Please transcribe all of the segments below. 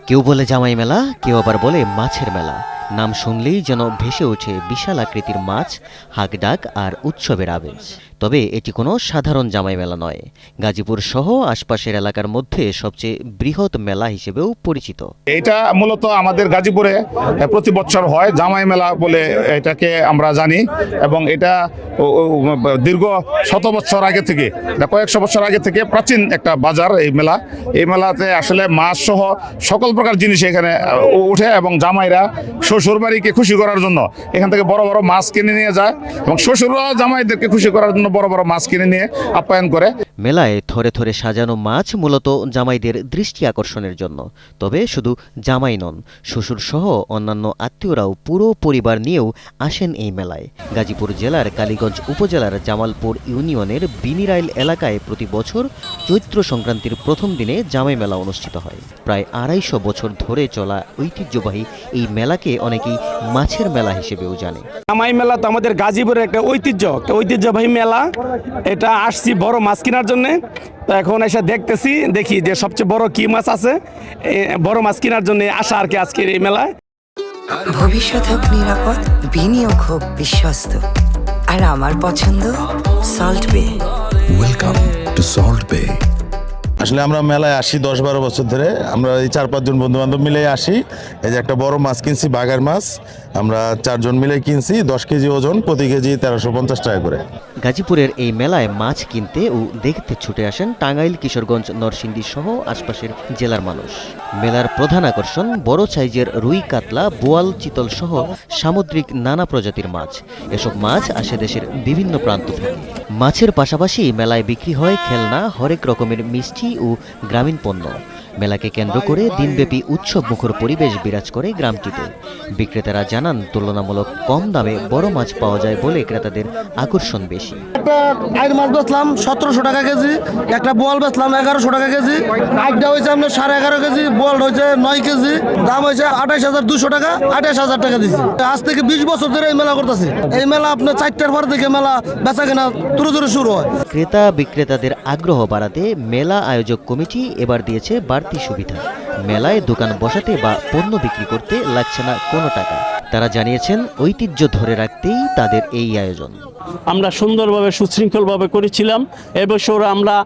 কেউ বলে জামাই মেলা, কেউ আবার বলে মাছের মেলা। নাম শুনলেই যেন ভেসে ওঠে বিশাল আকৃতির মাছ, হাঁকডাক আর উৎসবের আবেশ। তবে এটি কোনো সাধারণ জামাই মেলা নয়, গাজীপুর সহ আশপাশের এলাকার মধ্যে সবচেয়ে বৃহৎ মেলা হিসেবেও পরিচিত। এটা মূলত আমাদের গাজীপুরে প্রতি বছর হয় জামাই মেলা বলে এটাকে আমরা জানি, এবং এটা দীর্ঘ শত বছর আগে থেকে, কয়েকশো বছর আগে থেকে প্রাচীন একটা বাজার এই মেলা। এই মেলাতে আসলে মাছ সহ সকল প্রকার জিনিস এখানে উঠে, এবং জামাইরা শ্বশুর বাড়িকে খুশি করার জন্য এখান থেকে বড় বড় মাছ কিনে নিয়ে যায়, এবং শ্বশুররা জামাইদেরকে খুশি করার জন্য বড় বড় মাছ কিনে নিয়ে আপ্যায়ন করে। মেলায় থরে থরে সাজানো মাছ মূলত জামাইদের দৃষ্টি আকর্ষণের জন্য। তবে শুধু জামাই নন, শ্বশুর সহ অন্যান্য আত্মীয়রাও পুরো পরিবার নিয়েও আসেন এই মেলায়। গাজীপুর জেলার কালীগঞ্জ উপজেলার জামালপুর ইউনিয়নের বিনিরাইল এলাকায় প্রতি বছর চৈত্র সংক্রান্তির প্রথম দিনে জামাই মেলা অনুষ্ঠিত হয়। প্রায় ২৫০ বছর ধরে চলা ঐতিহ্যবাহী এই মেলাকে অনেকেই মাছের মেলা হিসেবেও জানে। জামাই মেলা তো আমাদের গাজীপুরের একটা ঐতিহ্যবাহী মেলা। এটা আসছি বড় মাছ কেনার জন্যে, তো এখন এসে দেখি যে সবচেয়ে বড় কি মাছ আছে, বড় মাছ কেনার জন্য আসা আর কি আজকের এই মেলায়। ভবিষ্যৎ হোক নিরাপদ, বিনিয়োগ হোক বিশ্বস্ত, আর আমার পছন্দ সল্ট বে। ওয়েলকাম টু সল্ট বে। আসলে আমরা মেলায় আসি ১০-১২ বছর ধরে। আমরা এই ৪-৫ জন বন্ধু বান্ধব মিলে আসি। এই যে একটা বড় মাছ কিনছি, বাঘের মাছ, আমরা ৪ জন মিলে কিনছি, ১০ কেজি ওজন, প্রতি কেজি ১৩৫০ টাকা করে। গাজীপুরের এই মেলায় মাছ কিনতে ও দেখতে ছুটে আসেন টাঙ্গাইল, কিশোরগঞ্জ, নরসিংদী সহ আশপাশের জেলার মানুষ। মেলার প্রধান আকর্ষণ বড় সাইজের রুই, কাতলা, বোয়াল, চিতল সহ সামুদ্রিক নানা প্রজাতির মাছ। এসব মাছ আসে দেশের বিভিন্ন প্রান্ত থেকে। মাছের পাশাপাশি মেলায় বিক্রি হয় খেলনা, হরেক রকমের মিষ্টি ও গ্রামীণ পণ্য। মেলাকে কেন্দ্র করে দিনব্যাপী উৎসব মুখর পরিবেশ বিরাজ করে গ্রামটিতে। বিক্রেতারা জানান, তুলনামূলক কম দামে বড় মাছ পাওয়া যায় বলে ক্রেতাদের আকর্ষণ বেশি। একটা আইর মাছ বেচলাম ১৭০০ টাকা কেজি, একটা বোয়াল বেচলাম ১১০০ টাকা কেজি, আইটা হয়েছে আপনার ১১.৫ কেজি, বোয়াল হয়েছে ৯ কেজি, দাম হয়েছে ২৮,২০০ টাকা, ২৮,০০০ টাকা দিচ্ছি। আজ থেকে ২০ বছর ধরে এই মেলা করতেছি। এই মেলা আপনার ৪টার পর থেকে মেলা বেচা কেনা তুরুতুরু শুরু হয়। ক্রেতা বিক্রেতাদের আগ্রহ বাড়াতে মেলা আয়োজক কমিটি এবার দিয়েছে বাড়তি সুবিধা। মেলায় দোকান বসাতে বা পণ্য বিক্রি করতে লাগছে না কোনো টাকা। তারা জানিয়েছেন, ঐতিহ্য ধরে রাখতেই তাদের এই আয়োজন। আমরা সুন্দরভাবে সুশৃঙ্খলভাবে করেছিলাম। এবছর আমরা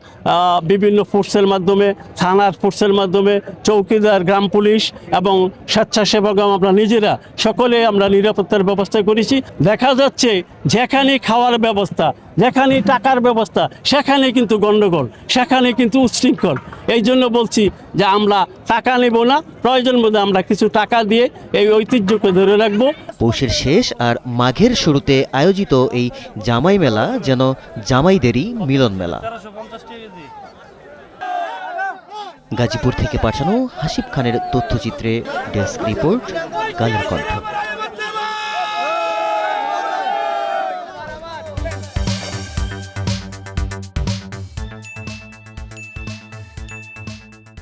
বিভিন্ন ফোর্সের মাধ্যমে, থানার ফোর্সের মাধ্যমে, চৌকিদার, গ্রাম পুলিশ এবং স্বেচ্ছাসেবক আমরা নিজেরা সকলে আমরা নিরাপত্তার ব্যবস্থা করেছি। দেখা যাচ্ছে যেখানে খাওয়ার ব্যবস্থা, যেখানে টাকার ব্যবস্থা, সেখানে কিন্তু গণ্ডগোল, সেখানে কিন্তু উচ্ছৃঙ্খল। এই জন্য বলছি যে আমরা টাকা নেব না, প্রয়োজন বোধে আমরা কিছু টাকা দিয়ে এই ঐতিহ্যকে ধরে রাখবো। পৌষের শেষ আর মাঘের শুরুতে আয়োজিত এই জামাই মেলা যেন জামাইদেরই মিলন মেলা। গাজীপুর থেকে পাঠানো হাসিব খানের তথ্যচিত্রে ডেস্ক রিপোর্ট, কালের কণ্ঠ।